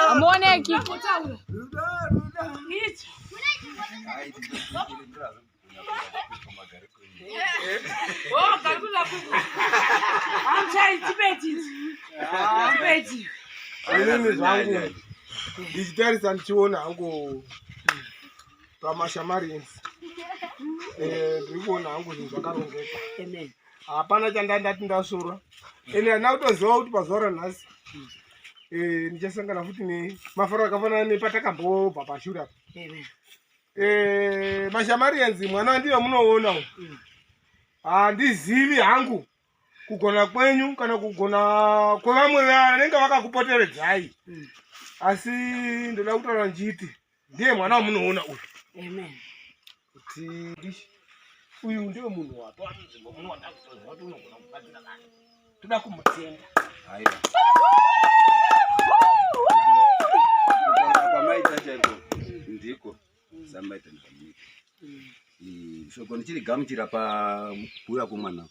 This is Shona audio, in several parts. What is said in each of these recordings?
Amoneki. Ndichitarisa ndichiona hangu pamashamarians ndiri kuona hangu zvinhu zvakarongeka. Hapana chandandati ndasura ende handina kutoziva kuti pazuva ranhasi ndichasangana futi nemafaro akafanana nepatakambobva pashure apa. Mashamarians mwana ndiyo munoona handizivi hangu kugona kwenyu kana kugona kwevamwe vanenge vakakupoteredzai, asi ndoda kutaura nchiti ndiye mwana wamunoona uyu kuti uyu ndiwe munhu watoatinzvimbo munoda kutoziva kuti unogona kubatsira vanhu, toda kumutenda. Kwamaita chaiko ndiko samaita ndamika shoko ndichiri gamuchira pakuuya kwomwana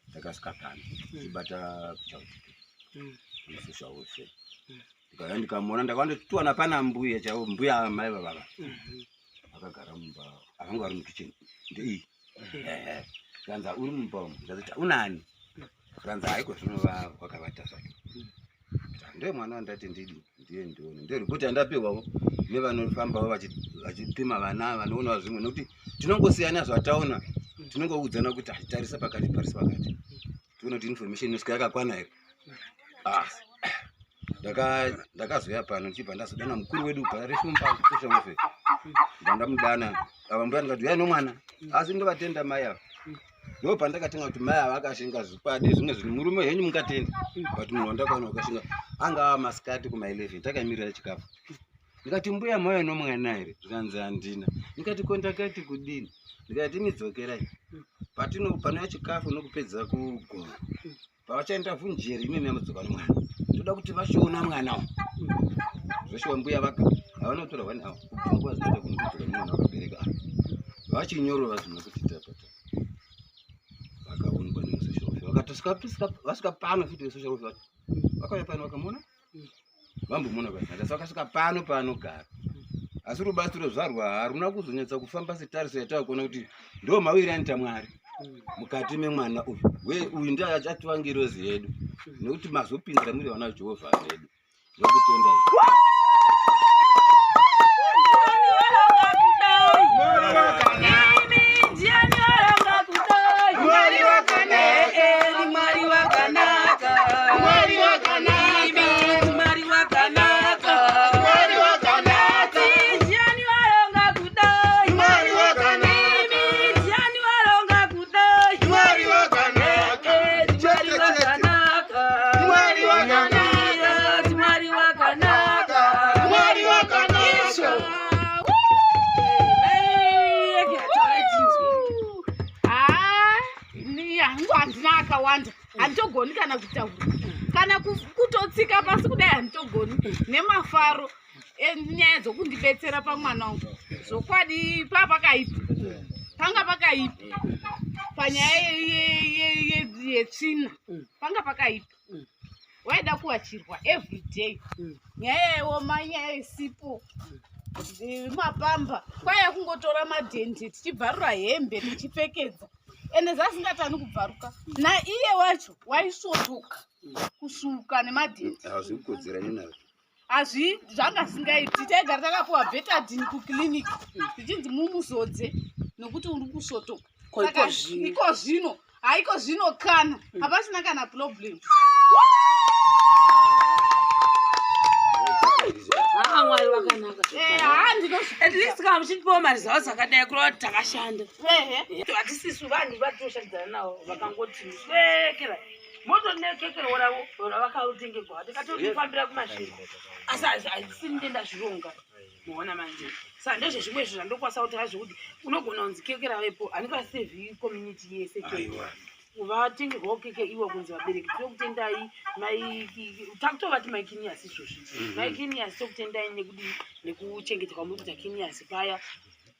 ndakasvika pano chibata kuchautike social welfare ndikauya ndikamuona ndakandotiwana pana mbuya chaivo, mbuya amai vavava vakagara mumba avanga vari mukicheni ndeiyi kanza uri mumba umu ndaziti unani kanza haiko zvinova wakavata zvacho ndiye mwana wandati ndidi ndiye ndione ndiye ripoti andapihwawo nevanofambawo vachipima vana vanoona zvimwe nokuti tinongosiyana zvataona tinongoudzana kuti tarisa pakati parisa pakati tione kuti information inosvika yakakwana here. Ndakazoya pano ndichibva ndazodana mukuru wedu parefumba social welfare ndandamudana ava mbuya ndikati uyai nomwana asi ndovatenda mai ava ndo pandakatenga kuti mai ava akashinga zvikwadi zvimwe zvinhu murume henyu mungatenda but munhu wandakaona wakashinga anga ava masikati kuma11 takamirira chikafu ndikati mbuya mauya nomwana here zvikanzi handina ndikati ko ndakati kudini ndikati midzokerai panouya chikafu nokupedza kugona pavachaenda vunjeri ime meamudzoka nomwana toda kuti vashona mwana zveshuwa mbuya vaka havanotora vani avo kubvunguva zvinoita kunodzoka nomwana wakabereka vachinyorova zvino kuti tapata vakaonekwa nemusocial welfare vakatosvika pano futi vesocial welfare vakauya pano vakamona vambomona painatasi vakasvika pano paanogara asi rubatsiro zvarwa haruna kuzonyatsa kufamba setariso yatakuona kuti ndo mawiri anita mwari mukati memwana uyu ndiye achatiwa ngerozi yedu nekuti mazopindira muri vana vejehovha vedu nokutenda handitogoni kana kutaura kana kutotsika pasi kudai handitogoni nemafaro enyaya dzokundibetsera pamwana wangu zvokwadi papakaipa panga pakaipa panyaya yetsvina panga pakaipa waida kuwachirwa everyday nyaya yeoma nyaya yesipo mapamba kwaiya kungotora madhende tichibvarura hembe tichipfekedza ende zvasingatani kubvaruka naiye wacho waisvotoka kusuka nemadhende hazvi zvanga singaiti taigara takapiwa betadhini kukiliniki zvichinzi mumuzodze nokuti uri kusvotoka iko zvino haiko zvino kana hapasina kana problem. Mwari wakanaka. At least kama mchitipo marizawo zakadai kurova takashanda. Hatisisu vanhu vatoshandidzana navo vakangoti swekera moto nekekero ravo vakarutengerwa tikatofambira kumashiri asi haisi ndenda zvironga muona manje saka ndezvezvimwe izvo zvandokwasa kuti hazvokuti unogona kunzi kekera vepo handikasevhi community yese vatengerwawo keke iwo kunzi vabereki tokutendai takutovati maikiniasi izvozvi maikiniasi tokutendai nekuchengeterwa mukuita kiniasi paya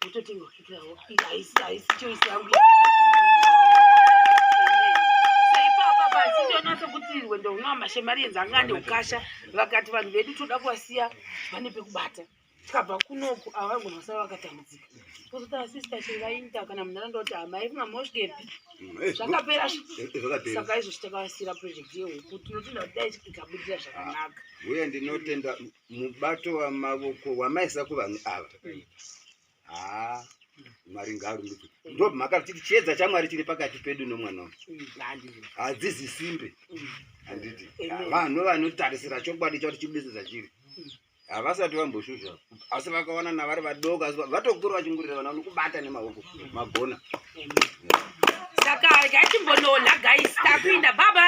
utotengerwa keke ravo haisi choisi yangu pasi ndonatsa kuti rwendo runova mashemari enzangande ukasha vakati vanhu vedu toda kuwasiya vane pekubata tikabva kunoku avagona kusava vakatambudzika tozoti asista chevaita kana munharaunda kuti hamai kungamosvikepi zvakapera saka izvo chitakavasiyira projekti yehuku tinotoda kuti dai ikabudirira zvakanaka uye ndinotenda mubato wamavoko wamaisa kuvanhu ava mwari ngaarumbidzwe ndo mhaka tichiti chiedza chamwari chiri pakati pedu nomwana wangu hadzizi simbe handiti vanhu vanotarisira chokwadi chauti chibudisa chiri havasati vamboshuzha asi vakaona navari vadoko asi vatokura vachingurira vana nokubata nemaoko magona saka gaichimbononha gaisi takuinda baba